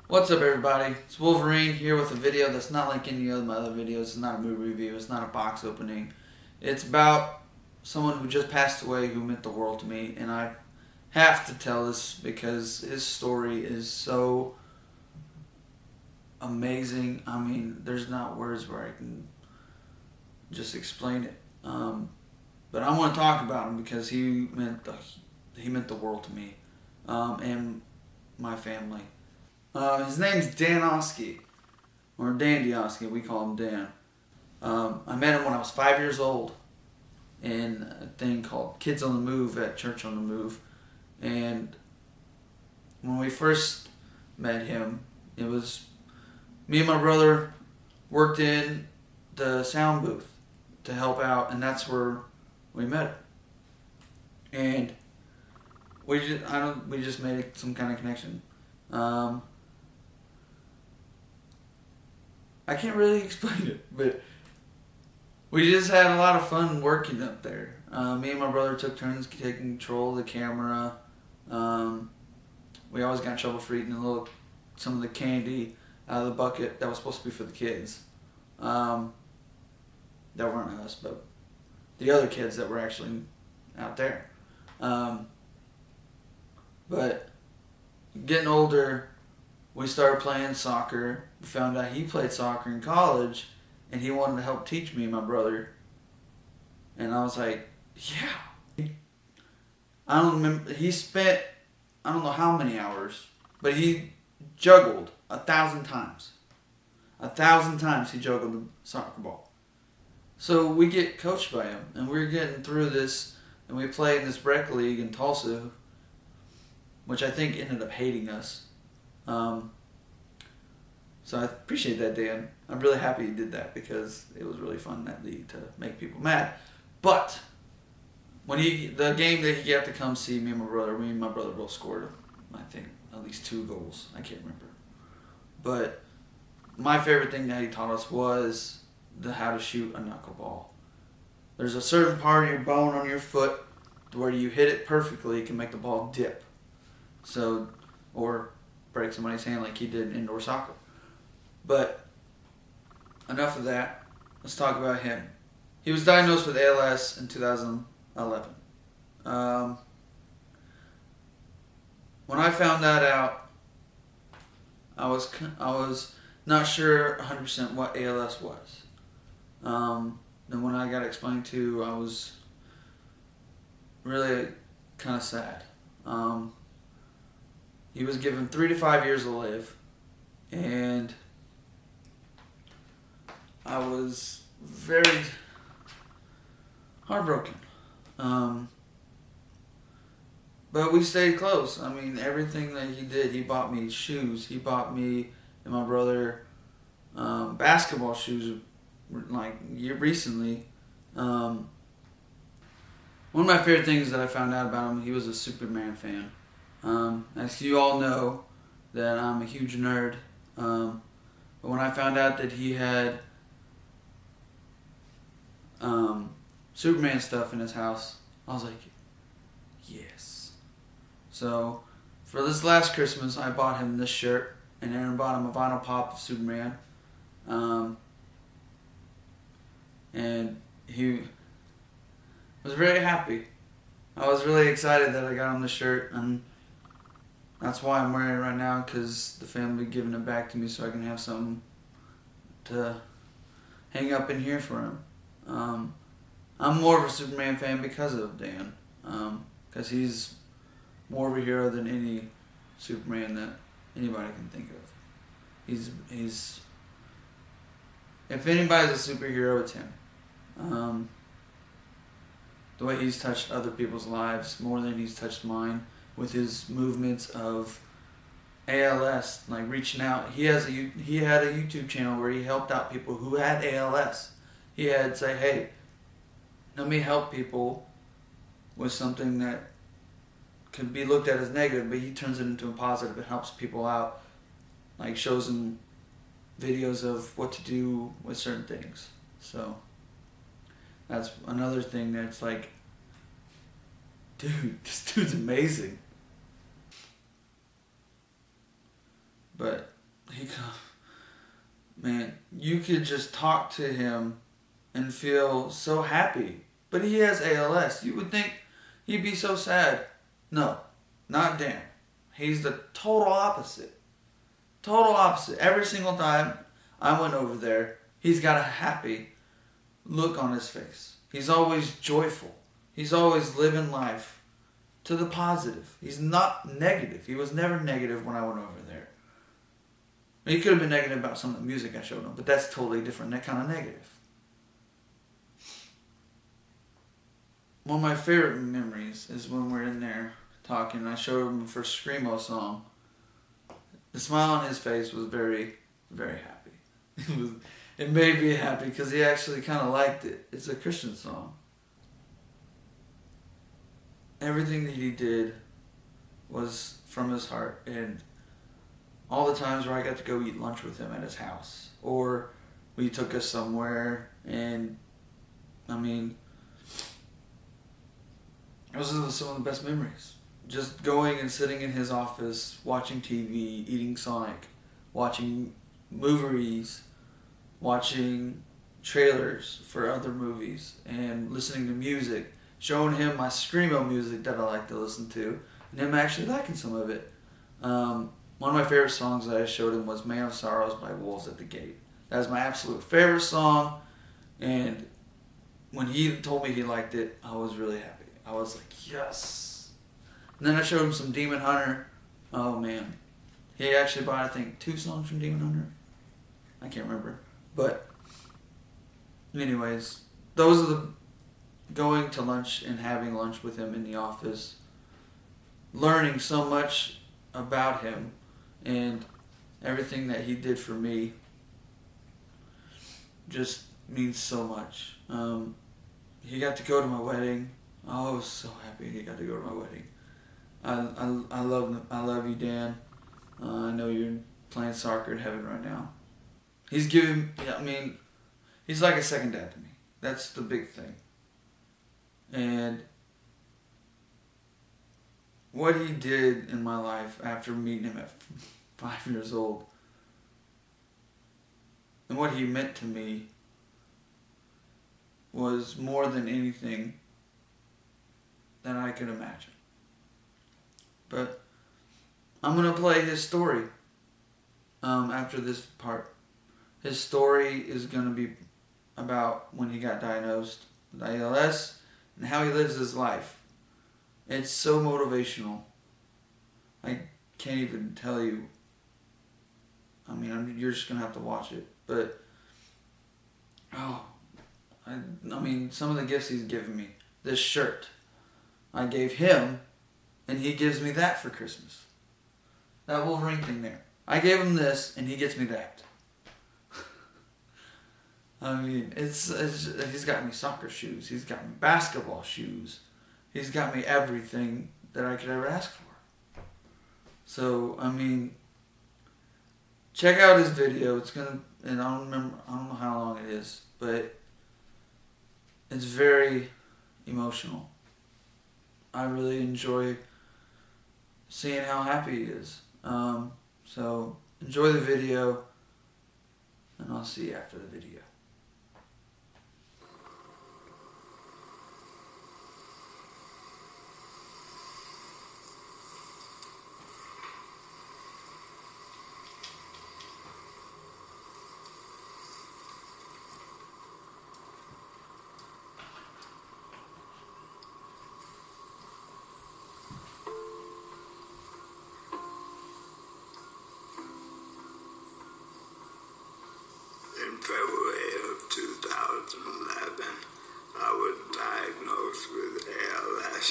What's up, everybody? It's Wolverine here with a video that's not like any of my other videos. It's not a movie review. It's not a box opening. It's about someone who just passed away who meant the world to me, and I have to tell this because his story is so amazing. I mean, there's not words where I can just explain it. But I want to talk about him because he meant the world to me and my family. His name's Dan Oskey, or Dan Oskey. We call him Dan. I met him when I was 5 years old in a thing called Kids on the Move at Church on the Move. And when we first met him, it was me and my brother worked in the sound booth to help out, and that's where we met him. And we just made some kind of connection. I can't really explain it, but we just had a lot of fun working up there. Me and my brother took turns taking control of the camera. We always got in trouble for eating some of the candy out of the bucket that was supposed to be for the kids. That weren't us, but the other kids that were actually out there. But getting older, we started playing soccer. We found out he played soccer in college, and he wanted to help teach me and my brother. And I was like, yeah. I don't remember. He spent, I don't know how many hours, but he juggled 1,000 times. 1,000 times he juggled the soccer ball. So we get coached by him, and we're getting through this, and we play in this rec league in Tulsa, which I think ended up hating us. So I appreciate that, Dan. I'm really happy you did that because it was really fun, that league, to make people mad. But when the game that he got to come see me and my brother both scored, I think, at least 2 goals. I can't remember. But my favorite thing that he taught us was how to shoot a knuckleball. There's a certain part of your bone on your foot where you hit it perfectly, it can make the ball dip. Or break somebody's hand like he did in indoor soccer. But enough of that. Let's talk about him. He was diagnosed with ALS in 2011. When I found that out, I was not sure 100% what ALS was. Then when I got explained to, I was really kind of sad. He was given 3 to 5 years to live, and I was very heartbroken. But we stayed close. I mean, everything that he did, he bought me shoes. He bought me and my brother basketball shoes, like recently. One of my favorite things that I found out about him, he was a Superman fan. As you all know, that I'm a huge nerd. But when I found out that he had Superman stuff in his house, I was like, yes. So for this last Christmas, I bought him this shirt, and Aaron bought him a vinyl pop of Superman. And he was very happy. I was really excited that I got him the shirt, and that's why I'm wearing it right now, because the family giving it back to me so I can have something to hang up in here for him. I'm more of a Superman fan because of Dan, because he's more of a hero than any Superman that anybody can think of. He's if anybody's a superhero, it's him. The way he's touched other people's lives more than he's touched mine with his movements of ALS, like reaching out. He had a YouTube channel where he helped out people who had ALS. He had say, hey, let me help people with something that could be looked at as negative, but he turns it into a positive and helps people out, like shows them videos of what to do with certain things. So that's another thing that's like, dude, this dude's amazing. But man, you could just talk to him and feel so happy. But he has ALS. You would think he'd be so sad. No, not Dan. He's the total opposite. Total opposite. Every single time I went over there, he's got a happy look on his face. He's always joyful. He's always living life to the positive. He's not negative. He was never negative when I went over there. He could have been negative about some of the music I showed him, but that's totally different. That kind of negative. One of my favorite memories is when we're in there talking and I showed him the first Screamo song. The smile on his face was very, very happy. It made me happy because he actually kind of liked it. It's a Christian song. Everything that he did was from his heart, and all the times where I got to go eat lunch with him at his house, or we took us somewhere, and I mean, those are some of the best memories. Just going and sitting in his office, watching TV, eating Sonic, watching movies, watching trailers for other movies, and listening to music, showing him my Screamo music that I like to listen to, and him actually liking some of it. One of my favorite songs that I showed him was Man of Sorrows by Wolves at the Gate. That was my absolute favorite song, and when he told me he liked it, I was really happy. I was like, yes. And then I showed him some Demon Hunter. Oh man. He actually bought, I think, 2 songs from Demon Hunter. I can't remember. But anyways, those are the going to lunch and having lunch with him in the office, learning so much about him and everything that he did for me just means so much. He got to go to my wedding. I was so happy he got to go to my wedding. I love you, Dan. I know you're playing soccer in heaven right now. He's giving, I mean, he's like a second dad to me. That's the big thing. And what he did in my life after meeting him at 5 years old, and what he meant to me, was more than anything that I could imagine. But I'm going to play his story after this part. His story is going to be about when he got diagnosed with ALS and how he lives his life. It's so motivational. I can't even tell you. I mean, you're just going to have to watch it. But, I mean, some of the gifts he's given me. This shirt I gave him, and he gives me that for Christmas. That Wolverine thing there. I gave him this, and he gets me that. I mean, he's got me soccer shoes. He's got me basketball shoes. He's got me everything that I could ever ask for. So, I mean, check out his video. It's gonna, and I don't know how long it is, but it's very emotional. I really enjoy seeing how happy he is. So enjoy the video, and I'll see you after the video. In February of 2011, I was diagnosed with ALS.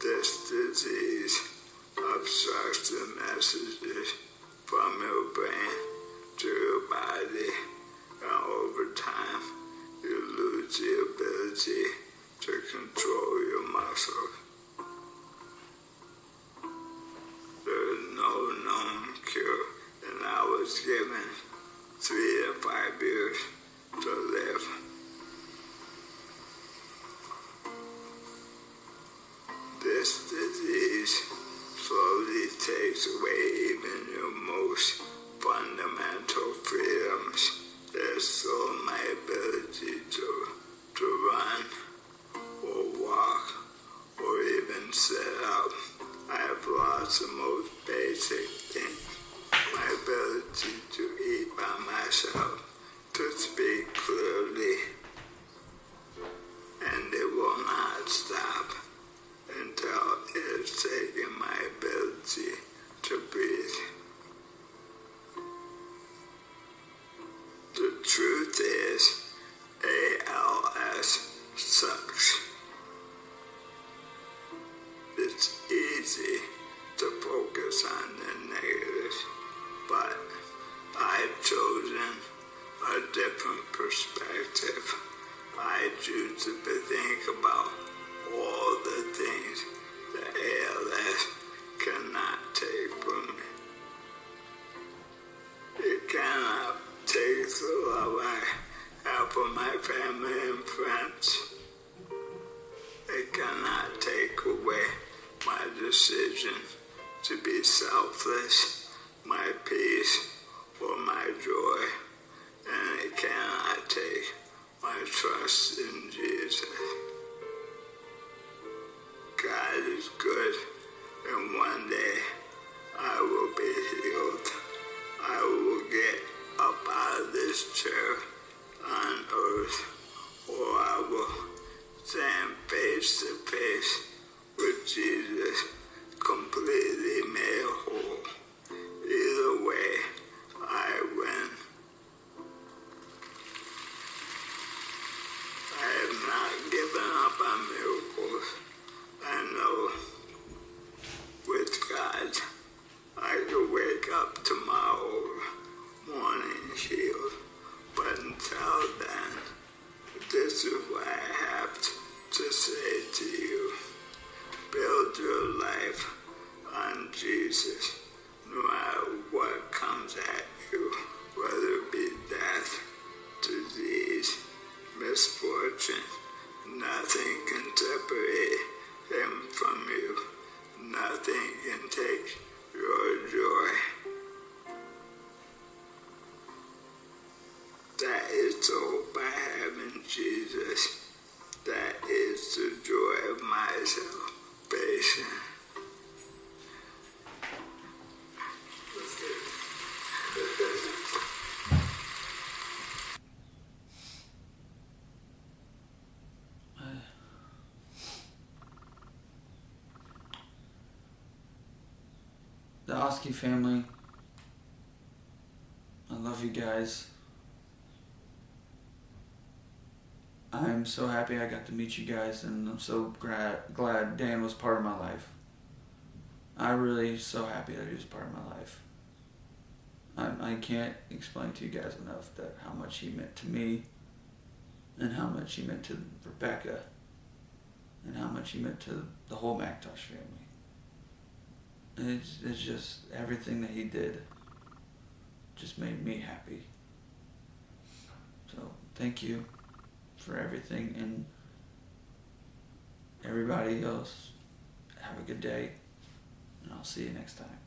This disease obstructs the messages from your brain to your body, and over time, you lose the ability to control your muscles. There is no known cure, and I was given 3 to 5 years to live. takes away even your most fundamental freedoms. There's still my ability to run or walk or even sit up. I have lost the most basic thing, my ability to eat by myself, to speak clearly, and it will not stop until it has taken my ability to breathe. The truth is, ALS sucks. It's easy to focus on the negatives, but I've chosen a different perspective. I choose to think about all the things that ALS cannot take from me. It cannot take the love I have for my family and friends. It cannot take away my decision to be selfless, my peace, or my joy. And it cannot take my trust in Jesus. God is good, and one day I will be healed. I will get up out of this chair on earth, or I will stand face to face with Jesus, completely made whole. Either way, I win. I have not given up on miracles. I know with God, I could wake up tomorrow morning healed. But until then, this is what I have to say to you. Build your life on Jesus, no matter what comes at you, whether it be death, disease, misfortune. Nothing can separate him from you. Nothing can take your joy. That is the hope I have in Jesus. That is the joy of my salvation. The Oskey family, I love you guys. I'm so happy I got to meet you guys, and I'm so glad Dan was part of my life. I'm really so happy that he was part of my life. I can't explain to you guys enough that how much he meant to me, and how much he meant to Rebecca, and how much he meant to the whole McIntosh family. It's just everything that he did just made me happy. So thank you for everything, and everybody else, have a good day, and I'll see you next time.